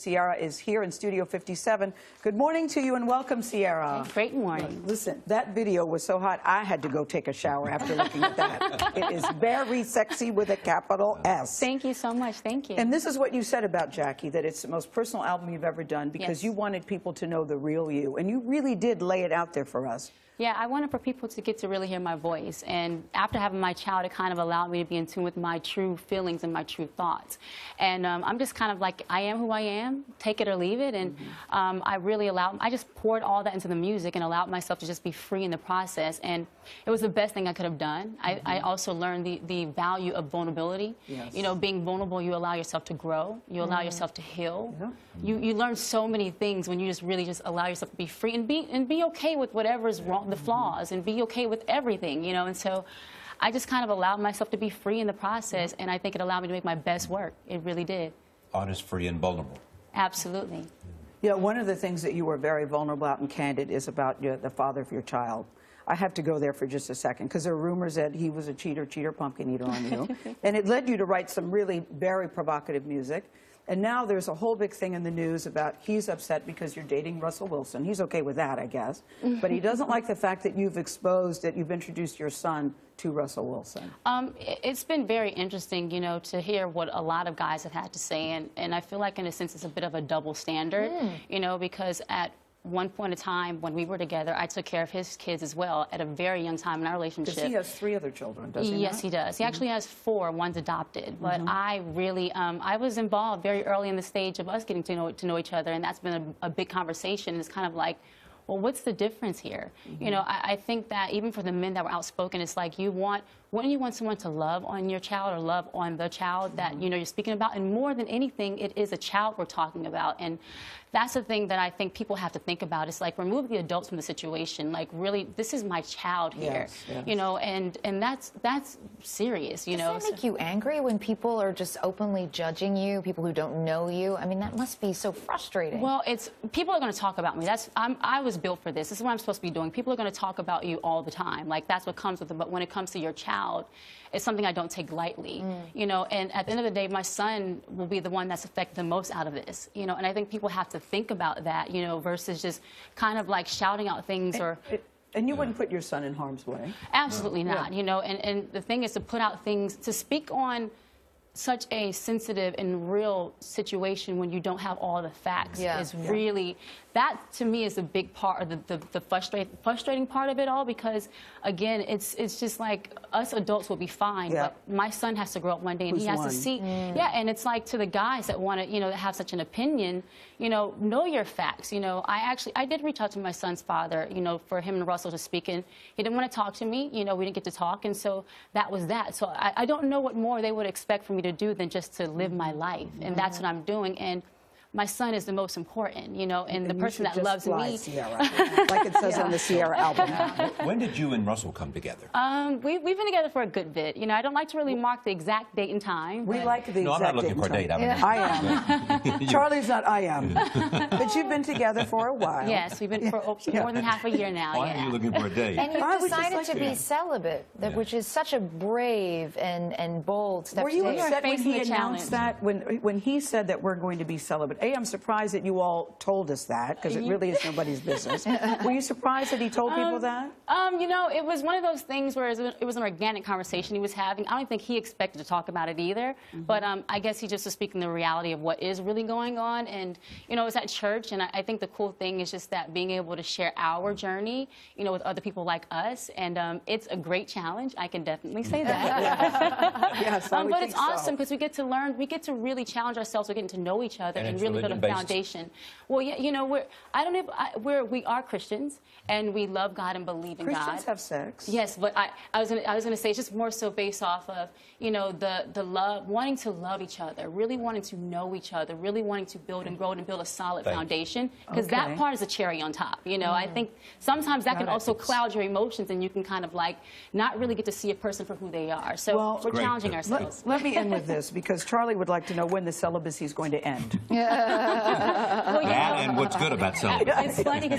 Ciara is here in Studio 57. Good morning to you and welcome, Ciara. Great morning. Listen, that video was so hot, I had to go take a shower after looking at that. It is very sexy with a capital S. Thank you so much. Thank you. And this is what you said about Jackie, that it's the most personal album you've ever done because you wanted people to know the real you. And you really did lay it out there for us. Yeah, I wanted for people to get to really hear my voice. And after having my child, it kind of allowed me to be in tune with my true feelings and my true thoughts. And I'm just kind of like, I am who I am, take it or leave it. And I just poured all that into the music and allowed myself to just be free in the process. And it was the best thing I could have done. I also learned the value of vulnerability. Yes. You know, being vulnerable, you allow yourself to grow. You allow yourself to heal. You learn so many things when you just really just allow yourself to be free and be okay with whatever is wrong, the flaws, and be okay with everything, you know. And so I just kind of allowed myself to be free in the process, and I think it allowed me to make my best work. It really did. Honest, free, and vulnerable. Absolutely. You know, one of the things that you were very vulnerable about and candid is about the father of your child. I have to go there for just a second because there are rumors that he was a cheater pumpkin eater on you. And it led you to write some really very provocative music. And now there's a whole big thing in the news about he's upset because you're dating Russell Wilson. He's okay with that, I guess. But he doesn't like the fact that you've introduced your son to Russell Wilson. It's been very interesting, you know, to hear what a lot of guys have had to say. And I feel like, in a sense, it's a bit of a double standard, you know, because at one point in time when we were together, I took care of his kids as well at a very young time in our relationship. Because he has 3 other children, does he? Yes, he does. He actually has 4. One's adopted. But I really, I was involved very early in the stage of us getting to know each other, and that's been a big conversation. It's kind of like, well, what's the difference here? You know, I think that even for the men that were outspoken, it's like wouldn't you want someone to love on your child or love on the child that, you know, you're speaking about? And more than anything, it is a child we're talking about. And that's the thing that I think people have to think about. It's like, remove the adults from the situation. Like, really, this is my child here, you know, and that's serious, you know. Does that make you angry when people are just openly judging you, people who don't know you? I mean, that must be so frustrating. Well, people are going to talk about me. I was built for this. This is what I'm supposed to be doing. People are going to talk about you all the time. Like, that's what comes with it. But when it comes to your child, it's something I don't take lightly, you know. And at the end of the day, my son will be the one that's affected the most out of this, you know. And I think people have to think about that, you know, versus just kind of like shouting out things And you wouldn't put your son in harm's way? Absolutely not, you know. And the thing is to put out things, to speak on such a sensitive and real situation when you don't have all the facts is really, that to me is a big part of the frustrating part of it all, because again, it's just like us adults will be fine, but my son has to grow up one day and he has to see, and it's like, to the guys that want to, you know, have such an opinion, you know your facts. You know, I did reach out to my son's father, you know, for him and Russell to speak, and he didn't want to talk to me, you know, we didn't get to talk, and so that was that. So I don't know what more they would expect from me to do than just to live my life, and that's what I'm doing. And my son is the most important, you know, and the person that loves me. Ciara, like it says on the Ciara album. When did you and Russell come together? We've been together for a good bit. You know, I don't like to really mark the exact date and time. We like the exact date. No, I'm not looking for a date. I am. Charlie's not. I am. But you've been together for a while. Yes, we've been for more than half a year now. Why are you looking for a date? And you've decided to be celibate, which is such a brave and bold step to take. Were you upset when he announced that? When he said that we're going to be celibate? I'm surprised that you all told us that, because it really is nobody's business. Were you surprised that he told people that? You know, it was one of those things where it was an organic conversation he was having. I don't think he expected to talk about it either, but I guess he just was speaking the reality of what is really going on. And, you know, it was at church, and I think the cool thing is just that being able to share our journey, you know, with other people like us, and it's a great challenge. I can definitely say that. Yes, but it's awesome because we get to learn, we get to really challenge ourselves. We're getting to know each other and really build a foundation. Well, yeah, you know, we are Christians, and we love God and believe in God. Christians have sex. Yes, but I was gonna say it's just more so based off of, you know, the love, wanting to love each other, really wanting to know each other, really wanting to build and grow and build a solid foundation, because that part is a cherry on top. You know, I think sometimes that can also cloud your emotions, and you can kind of like not really get to see a person for who they are. So we're challenging ourselves. Let me end with this, because Charlie would like to know when the celibacy is going to end. Well, and what's good about celibacy. It's funny.